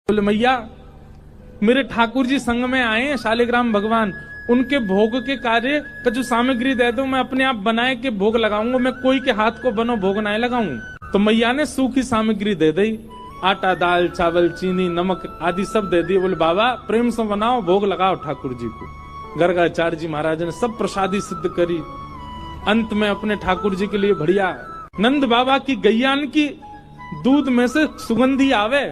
बोले मैया मेरे ठाकुर जी संग में आए हैं शालिग्राम भगवान, उनके भोग के कार्य का जो सामग्री दे दो मैं अपने आप बनाए के भोग लगाऊंगा, मैं कोई के हाथ को बनो भोग ना लगाऊं। तो मैया ने सूखी सामग्री दे दी, आटा दाल चावल चीनी नमक आदि सब दे दिए। बोले बाबा प्रेम से बनाओ भोग लगाओ ठाकुर जी को। गर्गाचार्य जी महाराज ने सब प्रसादी सिद्ध करी। अंत में अपने ठाकुर जी के लिए बढ़िया नंद बाबा की गैयान की दूध में से सुगंधी आवे।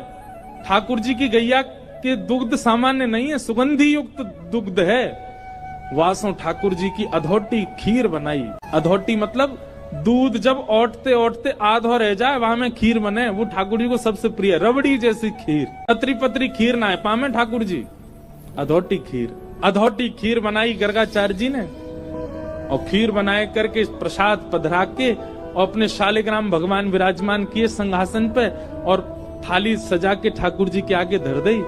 ठाकुर जी की गैया के दुग्ध सामान्य नहीं है, सुगंधी युक्त दुग्ध है। वासों ठाकुर जी की अधोटी खीर बनाई। अधोटी मतलब दूध जब ओटते ओटते आधो रह जाए वहां में खीर बने, वो ठाकुर जी को सबसे प्रिय। रबड़ी जैसी खीर, पतरी पतरी खीर ना है पामे ठाकुर जी, अधोटी खीर। अधोटी खीर बनाई गर्गाचार्य जी ने और खीर बनाए करके प्रसाद पधरा के और अपने शालिग्राम भगवान विराजमान किए सिंहासन पे और थाली सजा के ठाकुर जी के आगे धर दी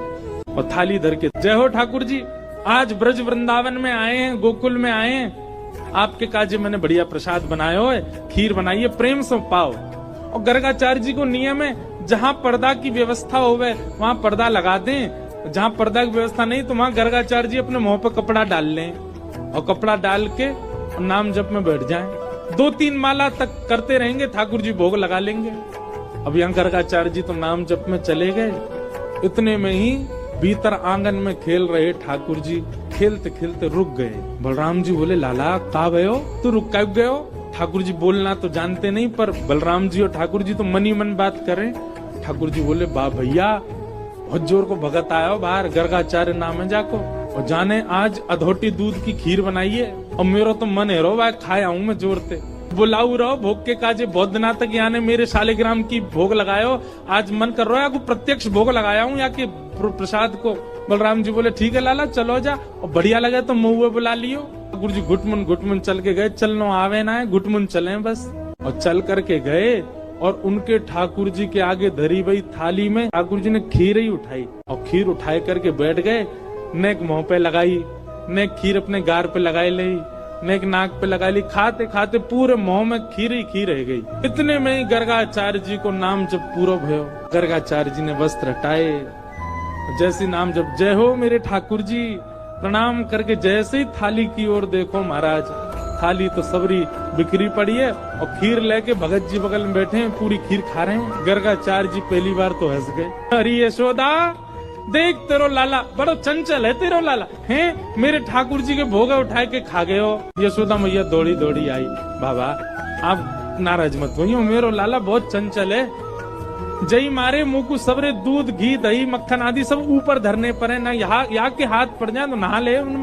और थाली धर के जय हो ठाकुर जी, आज ब्रज वृंदावन में आए हैं, गोकुल में आए हैं, आपके काजे मैंने बढ़िया प्रसाद बनाया हो, खीर बनाई है, प्रेम से पाओ। और गर्गाचार्य जी को नियम है जहाँ पर्दा की व्यवस्था होवे वहाँ पर्दा लगा दें, जहाँ पर्दा की व्यवस्था नहीं तो वहाँ गर्गाचार्य जी अपने मुंह पे कपड़ा डाल लें और कपड़ा डाल के नाम जप में बैठ जाएं। 2-3 माला तक करते रहेंगे, ठाकुर जी भोग लगा लेंगे। अब यहाँ गर्गाचार्य जी तो नाम जप में चले गए। इतने में ही भीतर आंगन में खेल रहे ठाकुर जी खेलते खेलते रुक गए। बलराम जी बोले लाला कहाँ गए हो, तू रुक कब गए हो? ठाकुर जी बोलना तो जानते नहीं पर बलराम जी और ठाकुर जी तो मन ही मन बात करें। ठाकुर जी बोले बा भैया बहुत जोर को भगत आया हो बाहर, गर्गाचार्य नाम है जाको और जाने आज अधोटी दूध की खीर बनाइए और मेरा तो मन है रो भाई खाए आऊं मैं जोर से। बुलाऊ रहो भोग के काजे बहुत दिना तक यहाँ ने मेरे शालिग्राम की भोग लगायो, आज मन कर रहा है आपको प्रत्यक्ष भोग लगाया हूँ या कि प्रसाद को। बलराम जी बोले ठीक है लाला चलो जा, और बढ़िया लगे तो मुँह बुला लियो। ठाकुर जी घुटमुन चल के गए, चलनो आवे ना है घुटमुन चले बस। और चल करके गए और उनके ठाकुर जी के आगे धरी हुई थाली में ठाकुर जी ने खीर ही उठाई और खीर उठाए करके बैठ गए। नेक मुंह पे लगाई, नेक खीर अपने गार पे लगाई ली, नेक नाक पे लगा ली, खाते खाते पूरे मुंह में खीर ही खीर रह गई। इतने में ही गर्गाचार्य जी को नाम जब पूरा भयो, गर्गाचार्य जी ने वस्त्र हटाए, जैसे नाम जब जय हो मेरे ठाकुर जी, प्रणाम करके जैसे ही थाली की ओर देखो महाराज, थाली तो सबरी बिखरी पड़ी है और खीर लेके भगत जी बगल में बैठे हैं, पूरी खीर खा रहे हैं। गर्गाचार्य जी पहली बार तो हंस गए, अरे यशोदा देख तेरो लाला बड़ो चंचल है, तेरो लाला हैं मेरे ठाकुर जी के भोग उठाए के खा गए हो। यशोदा मैया दौड़ी दौड़ी आई, बाबा आप नाराज मत होइए, मेरो लाला बहुत चंचल है, जई मारे मुंह को सबरे दूध घी दही मक्खन आदि सब ऊपर धरने पर है ना, यहाँ के हाथ पड़ जाए तो नहा ले उनमें।